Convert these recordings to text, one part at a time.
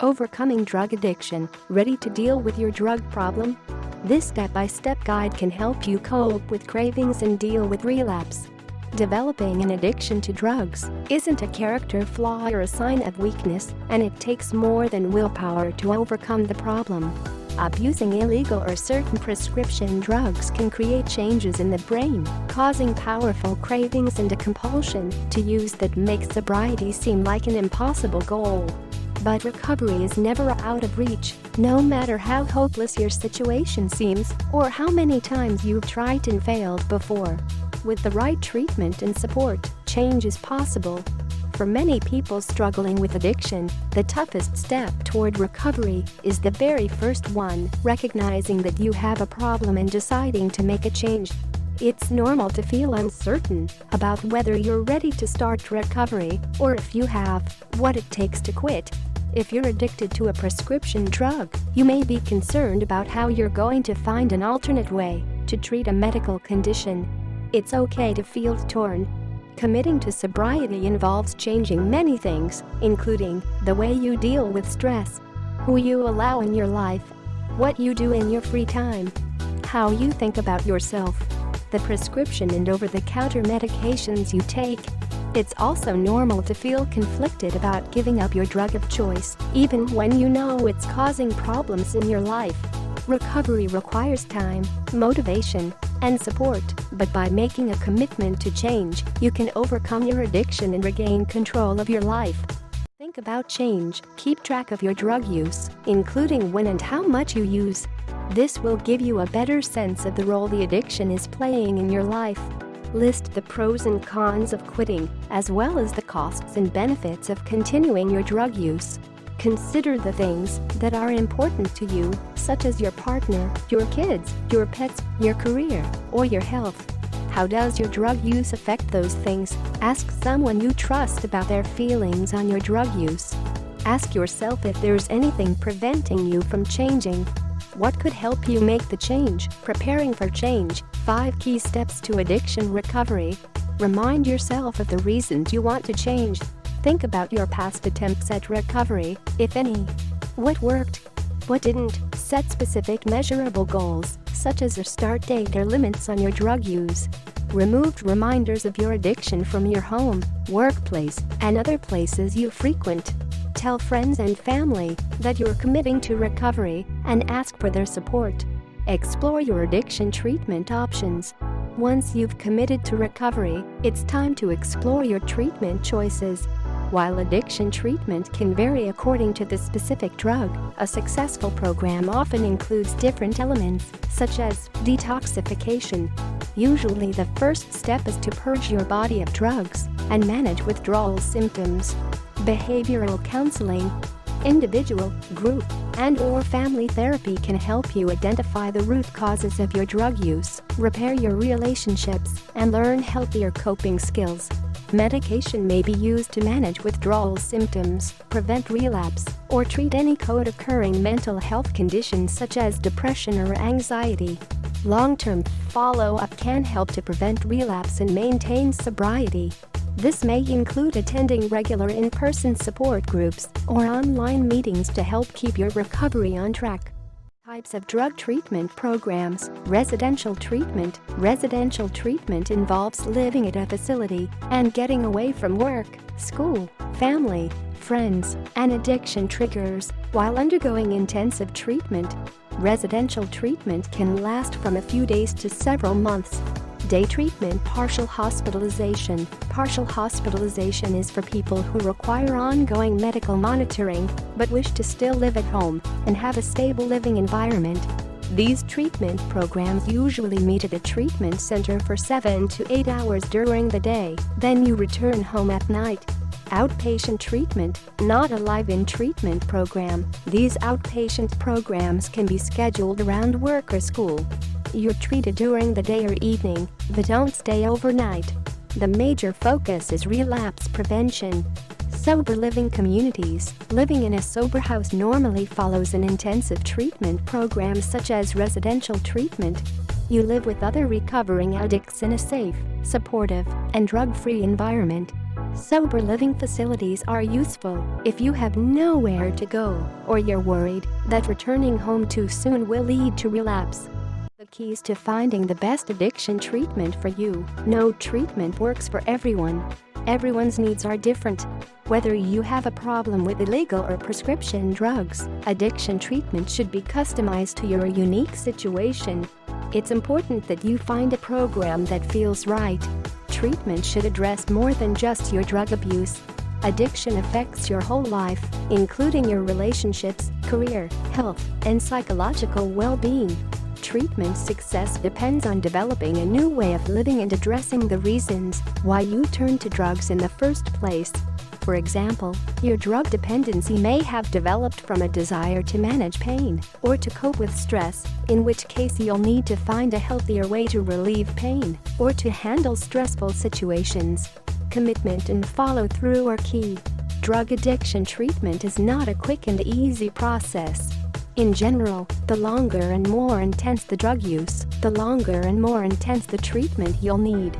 Overcoming drug addiction, ready to deal with your drug problem? This step-by-step guide can help you cope with cravings and deal with relapse. Developing an addiction to drugs isn't a character flaw or a sign of weakness, and it takes more than willpower to overcome the problem. Abusing illegal or certain prescription drugs can create changes in the brain, causing powerful cravings and a compulsion to use that makes sobriety seem like an impossible goal. But recovery is never out of reach, no matter how hopeless your situation seems or how many times you've tried and failed before. With the right treatment and support, change is possible. For many people struggling with addiction, the toughest step toward recovery is the very first one, recognizing that you have a problem and deciding to make a change. It's normal to feel uncertain about whether you're ready to start recovery or if you have what it takes to quit. If you're addicted to a prescription drug, you may be concerned about how you're going to find an alternate way to treat a medical condition. It's okay to feel torn. Committing to sobriety involves changing many things, including the way you deal with stress, who you allow in your life, what you do in your free time, how you think about yourself, the prescription and over-the-counter medications you take. It's also normal to feel conflicted about giving up your drug of choice, even when you know it's causing problems in your life. Recovery requires time, motivation, and support, but by making a commitment to change, you can overcome your addiction and regain control of your life. Think about change. Keep track of your drug use, including when and how much you use. This will give you a better sense of the role the addiction is playing in your life. List the pros and cons of quitting, as well as the costs and benefits of continuing your drug use. Consider the things that are important to you, such as your partner, your kids, your pets, your career, or your health. How does your drug use affect those things? Ask someone you trust about their feelings on your drug use. Ask yourself if there's anything preventing you from changing. What could help you make the change? Preparing for change. 5 key steps to addiction recovery. Remind yourself of the reasons you want to change. Think about your past attempts at recovery, if any. What worked? What didn't? Set specific measurable goals, such as a start date or limits on your drug use. Remove reminders of your addiction from your home, workplace, and other places you frequent. Tell friends and family that you're committing to recovery and ask for their support. Explore your addiction treatment options. Once you've committed to recovery, it's time to explore your treatment choices. While addiction treatment can vary according to the specific drug, a successful program often includes different elements, such as detoxification. Usually the first step is to purge your body of drugs and manage withdrawal symptoms. Behavioral counseling, individual, group, and/or family therapy can help you identify the root causes of your drug use, repair your relationships, and learn healthier coping skills. Medication may be used to manage withdrawal symptoms, prevent relapse, or treat any co-occurring mental health conditions such as depression or anxiety. Long-term follow-up can help to prevent relapse and maintain sobriety. This may include attending regular in-person support groups or online meetings to help keep your recovery on track. Types of drug treatment programs. Residential treatment. Residential treatment involves living at a facility and getting away from work, school, family, friends, and addiction triggers while undergoing intensive treatment. Residential treatment can last from a few days to several months. Day treatment. Partial hospitalization. Partial hospitalization is for people who require ongoing medical monitoring but wish to still live at home and have a stable living environment. These treatment programs usually meet at a treatment center for 7 to 8 hours during the day, then you return home at night. Outpatient treatment, not a live-in treatment program. These outpatient programs can be scheduled around work or school. You're treated during the day or evening, but don't stay overnight. The major focus is relapse prevention. Sober living communities. Living in a sober house normally follows an intensive treatment program such as residential treatment. You live with other recovering addicts in a safe, supportive, and drug-free environment. Sober living facilities are useful if you have nowhere to go or you're worried that returning home too soon will lead to relapse. The keys to finding the best addiction treatment for you. No treatment works for everyone. Everyone's needs are different. Whether you have a problem with illegal or prescription drugs, addiction treatment should be customized to your unique situation. It's important that you find a program that feels right. Treatment should address more than just your drug abuse. Addiction affects your whole life, including your relationships, career, health, and psychological well-being. Treatment success depends on developing a new way of living and addressing the reasons why you turned to drugs in the first place. For example, your drug dependency may have developed from a desire to manage pain or to cope with stress, in which case you'll need to find a healthier way to relieve pain or to handle stressful situations. Commitment and follow-through are key. Drug addiction treatment is not a quick and easy process. In general, the longer and more intense the drug use, the longer and more intense the treatment you'll need.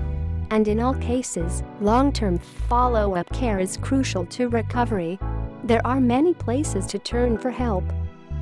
And in all cases, long-term follow-up care is crucial to recovery. There are many places to turn for help.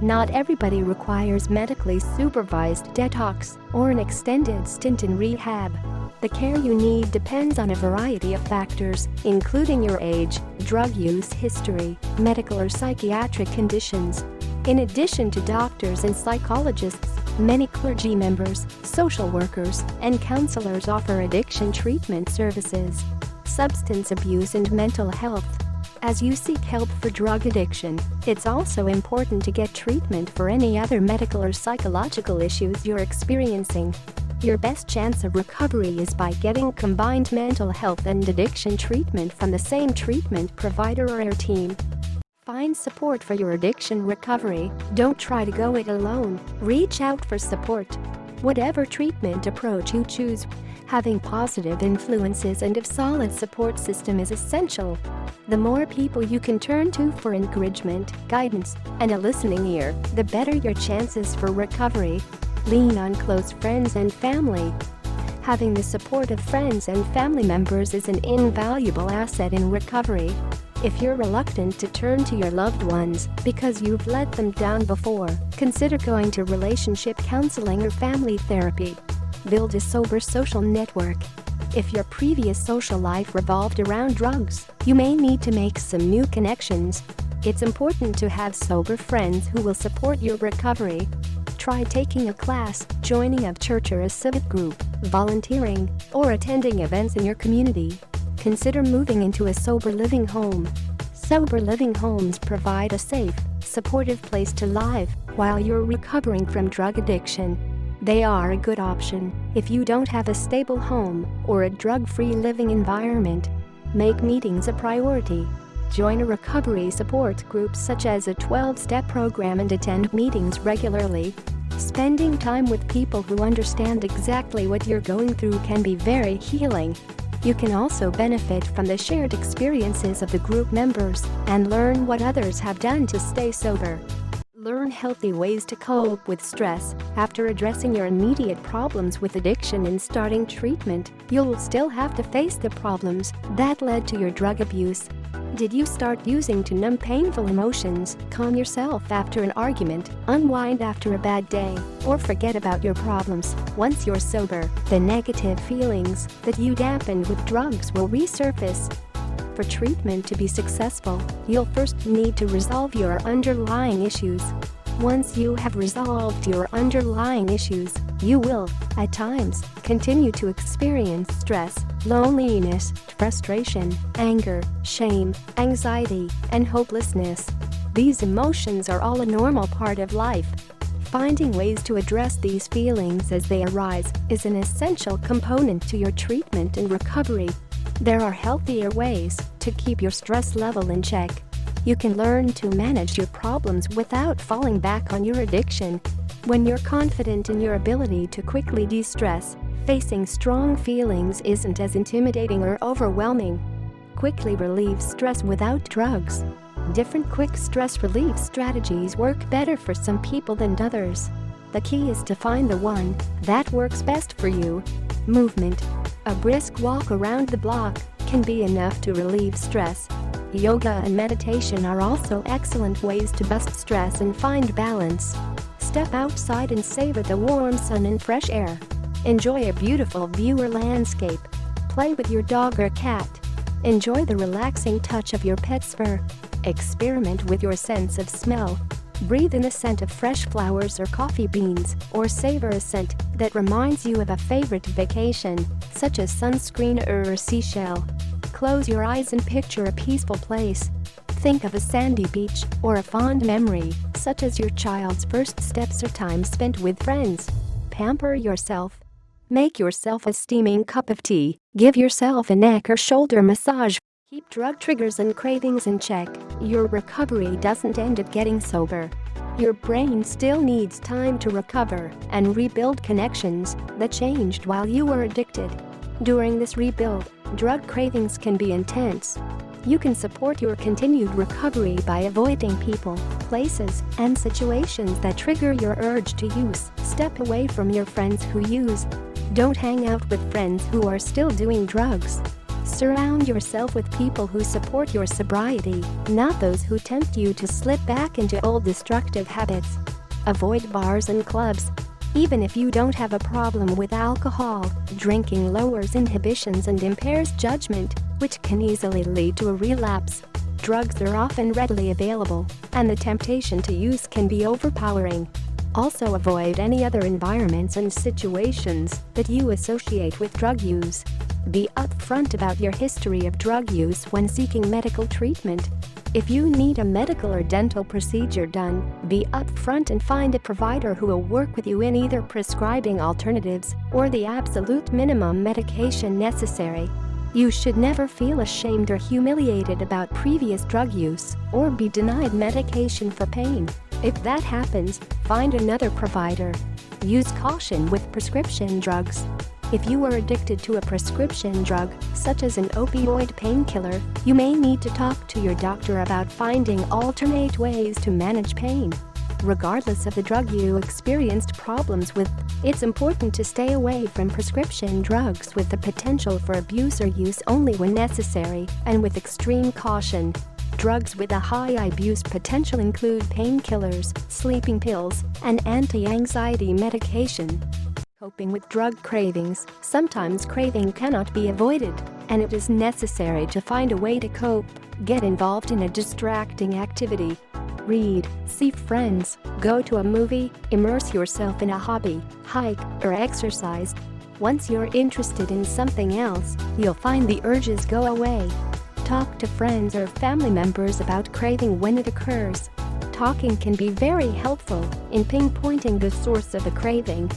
Not everybody requires medically supervised detox or an extended stint in rehab. The care you need depends on a variety of factors, including your age, drug use history, medical or psychiatric conditions. In addition to doctors and psychologists, many clergy members, social workers, and counselors offer addiction treatment services. Substance abuse and mental health. As you seek help for drug addiction, it's also important to get treatment for any other medical or psychological issues you're experiencing. Your best chance of recovery is by getting combined mental health and addiction treatment from the same treatment provider or team. Find support for your addiction recovery. Don't try to go it alone. Reach out for support. Whatever treatment approach you choose, having positive influences and a solid support system is essential. The more people you can turn to for encouragement, guidance, and a listening ear, the better your chances for recovery. Lean on close friends and family. Having the support of friends and family members is an invaluable asset in recovery. If you're reluctant to turn to your loved ones because you've let them down before, consider going to relationship counseling or family therapy. Build a sober social network. If your previous social life revolved around drugs, you may need to make some new connections. It's important to have sober friends who will support your recovery. Try taking a class, joining a church or a civic group, volunteering, or attending events in your community. Consider moving into a sober living home. Sober living homes provide a safe, supportive place to live while you're recovering from drug addiction. They are a good option if you don't have a stable home or a drug-free living environment. Make meetings a priority. Join a recovery support group such as a 12-step program and attend meetings regularly. Spending time with people who understand exactly what you're going through can be very healing. You can also benefit from the shared experiences of the group members and learn what others have done to stay sober. Learn healthy ways to cope with stress. After addressing your immediate problems with addiction and starting treatment, you'll still have to face the problems that led to your drug abuse. Did you start using to numb painful emotions, calm yourself after an argument, unwind after a bad day, or forget about your problems? Once you're sober, the negative feelings that you dampened with drugs will resurface. For treatment to be successful, you'll first need to resolve your underlying issues. Once you have resolved your underlying issues, you will, at times, continue to experience stress, loneliness, frustration, anger, shame, anxiety, and hopelessness. These emotions are all a normal part of life. Finding ways to address these feelings as they arise is an essential component to your treatment and recovery. There are healthier ways to keep your stress level in check. You can learn to manage your problems without falling back on your addiction. When you're confident in your ability to quickly de-stress, facing strong feelings isn't as intimidating or overwhelming. Quickly relieve stress without drugs. Different quick stress relief strategies work better for some people than others. The key is to find the one that works best for you. Movement. A brisk walk around the block, can be enough to relieve stress. Yoga and meditation are also excellent ways to bust stress and find balance. Step outside and savor the warm sun and fresh air. Enjoy a beautiful view or landscape. Play with your dog or cat. Enjoy the relaxing touch of your pet's fur. Experiment with your sense of smell. Breathe in a scent of fresh flowers or coffee beans, or savor a scent that reminds you of a favorite vacation, such as sunscreen or a seashell. Close your eyes and picture a peaceful place. Think of a sandy beach or a fond memory, such as your child's first steps or time spent with friends. Pamper yourself. Make yourself a steaming cup of tea. Give yourself a neck or shoulder massage. Keep drug triggers and cravings in check. Your recovery doesn't end at getting sober. Your brain still needs time to recover and rebuild connections that changed while you were addicted. During this rebuild, drug cravings can be intense. You can support your continued recovery by avoiding people, places, and situations that trigger your urge to use. Step away from your friends who use. Don't hang out with friends who are still doing drugs. Surround yourself with people who support your sobriety, not those who tempt you to slip back into old destructive habits. Avoid bars and clubs. Even if you don't have a problem with alcohol, drinking lowers inhibitions and impairs judgment, which can easily lead to a relapse. Drugs are often readily available, and the temptation to use can be overpowering. Also avoid any other environments and situations that you associate with drug use. Be upfront about your history of drug use when seeking medical treatment. If you need a medical or dental procedure done, be upfront and find a provider who will work with you in either prescribing alternatives or the absolute minimum medication necessary. You should never feel ashamed or humiliated about previous drug use or be denied medication for pain. If that happens, find another provider. Use caution with prescription drugs. If you are addicted to a prescription drug, such as an opioid painkiller, you may need to talk to your doctor about finding alternate ways to manage pain. Regardless of the drug you experienced problems with, it's important to stay away from prescription drugs with the potential for abuse or use only when necessary and with extreme caution. Drugs with a high abuse potential include painkillers, sleeping pills, and anti-anxiety medication. Coping with drug cravings. Sometimes craving cannot be avoided, and it is necessary to find a way to cope. Get involved in a distracting activity. Read, see friends, go to a movie, immerse yourself in a hobby, hike, or exercise. Once you're interested in something else, you'll find the urges go away. Talk to friends or family members about craving when it occurs. Talking can be very helpful in pinpointing the source of the craving.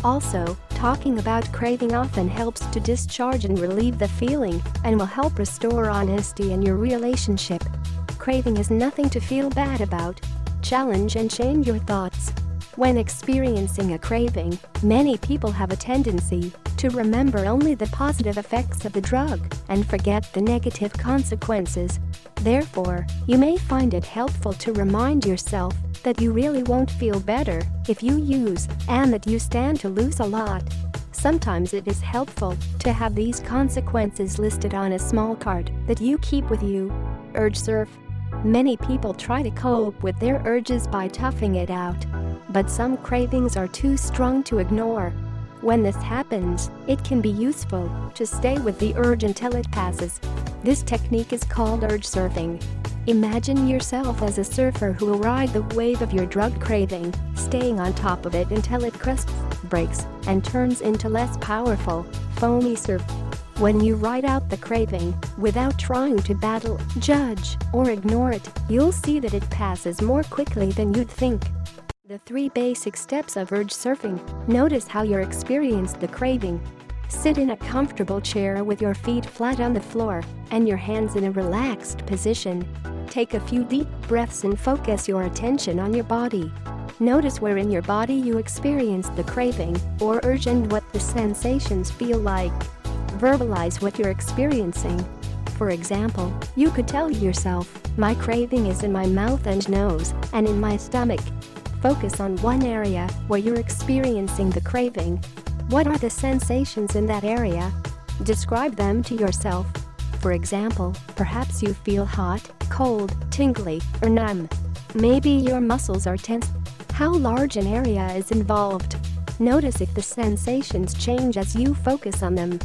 Also, talking about craving often helps to discharge and relieve the feeling and will help restore honesty in your relationship. Craving is nothing to feel bad about. Challenge and change your thoughts. When experiencing a craving, many people have a tendency to remember only the positive effects of the drug and forget the negative consequences. Therefore, you may find it helpful to remind yourself that you really won't feel better if you use and that you stand to lose a lot. Sometimes it is helpful to have these consequences listed on a small card that you keep with you. Urge surf. Many people try to cope with their urges by toughing it out, but some cravings are too strong to ignore. When this happens, it can be useful to stay with the urge until it passes. This technique is called urge surfing. Imagine yourself as a surfer who will ride the wave of your drug craving, staying on top of it until it crests, breaks, and turns into less powerful, foamy surf. When you ride out the craving, without trying to battle, judge, or ignore it, you'll see that it passes more quickly than you'd think. The 3 basic steps of urge surfing. Notice how you experience the craving. Sit in a comfortable chair with your feet flat on the floor and your hands in a relaxed position. Take a few deep breaths and focus your attention on your body. Notice where in your body you experience the craving or urge and what the sensations feel like. Verbalize what you're experiencing. For example, you could tell yourself, "My craving is in my mouth and nose, and in my stomach." Focus on one area where you're experiencing the craving. What are the sensations in that area? Describe them to yourself. For example, perhaps you feel hot, cold, tingly, or numb. Maybe your muscles are tense. How large an area is involved? Notice if the sensations change as you focus on them.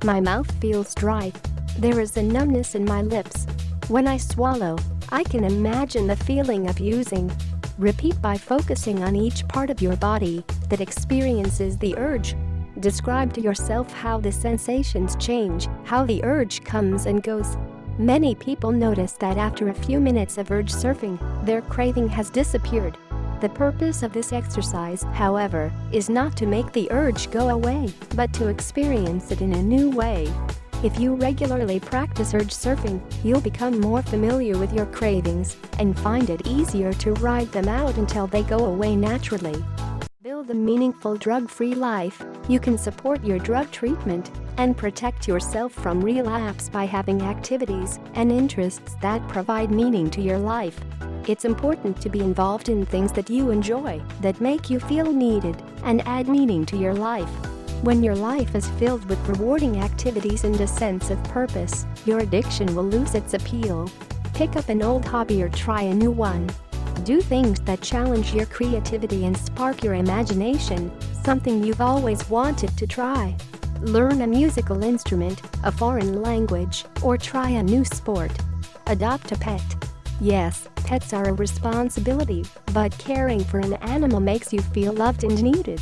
My mouth feels dry. There is a numbness in my lips. When I swallow, I can imagine the feeling of using. Repeat by focusing on each part of your body that experiences the urge. Describe to yourself how the sensations change, how the urge comes and goes. Many people notice that after a few minutes of urge surfing, their craving has disappeared. The purpose of this exercise, however, is not to make the urge go away, but to experience it in a new way. If you regularly practice urge surfing, you'll become more familiar with your cravings and find it easier to ride them out until they go away naturally. Build a meaningful drug-free life. You can support your drug treatment and protect yourself from relapse by having activities and interests that provide meaning to your life. It's important to be involved in things that you enjoy, that make you feel needed, and add meaning to your life. When your life is filled with rewarding activities and a sense of purpose, your addiction will lose its appeal. Pick up an old hobby or try a new one. Do things that challenge your creativity and spark your imagination, something you've always wanted to try. Learn a musical instrument, a foreign language, or try a new sport. Adopt a pet. Yes, pets are a responsibility, but caring for an animal makes you feel loved and needed.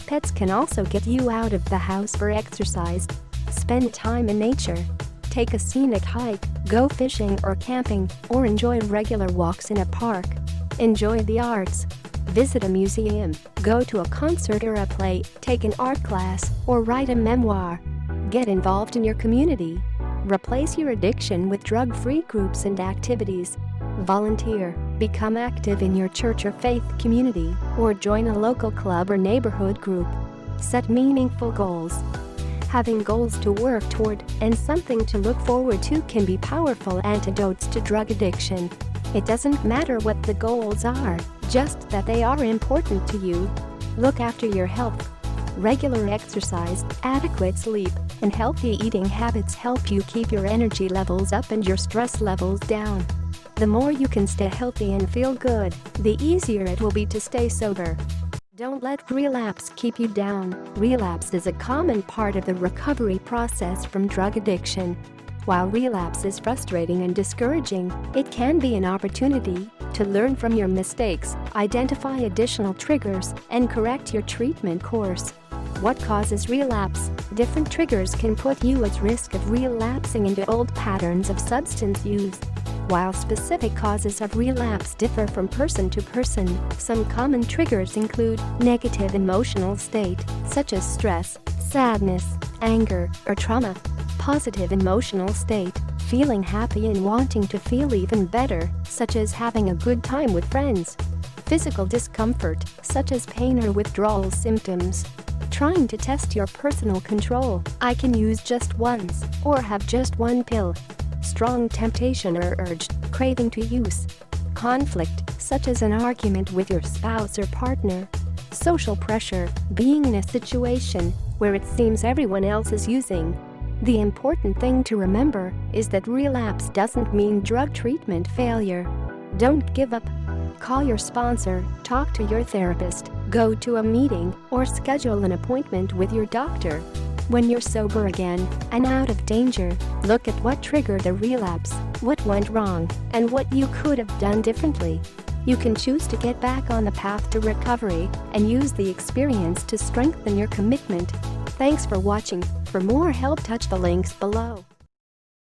Pets can also get you out of the house for exercise. Spend time in nature. Take a scenic hike, go fishing or camping, or enjoy regular walks in a park. Enjoy the arts. Visit a museum, go to a concert or a play, take an art class, or write a memoir. Get involved in your community. Replace your addiction with drug-free groups and activities. Volunteer, become active in your church or faith community, or join a local club or neighborhood group. Set meaningful goals. Having goals to work toward and something to look forward to can be powerful antidotes to drug addiction. It doesn't matter what the goals are, just that they are important to you. Look after your health. Regular exercise, adequate sleep, and healthy eating habits help you keep your energy levels up and your stress levels down. The more you can stay healthy and feel good, the easier it will be to stay sober. Don't let relapse keep you down. Relapse is a common part of the recovery process from drug addiction. While relapse is frustrating and discouraging, it can be an opportunity to learn from your mistakes, identify additional triggers, and correct your treatment course. What causes relapse? Different triggers can put you at risk of relapsing into old patterns of substance use. While specific causes of relapse differ from person to person, some common triggers include negative emotional state, such as stress, sadness, anger, or trauma. Positive emotional state, feeling happy and wanting to feel even better, such as having a good time with friends. Physical discomfort, such as pain or withdrawal symptoms. Trying to test your personal control. I can use just once, or have just one pill. Strong temptation or urge, craving to use. Conflict, such as an argument with your spouse or partner. Social pressure, being in a situation where it seems everyone else is using. The important thing to remember is that relapse doesn't mean drug treatment failure. Don't give up. Call your sponsor, talk to your therapist, go to a meeting, or schedule an appointment with your doctor. When you're sober again and out of danger, look at what triggered the relapse, what went wrong, and what you could have done differently. You can choose to get back on the path to recovery and use the experience to strengthen your commitment. Thanks for watching. For more help, touch the links below.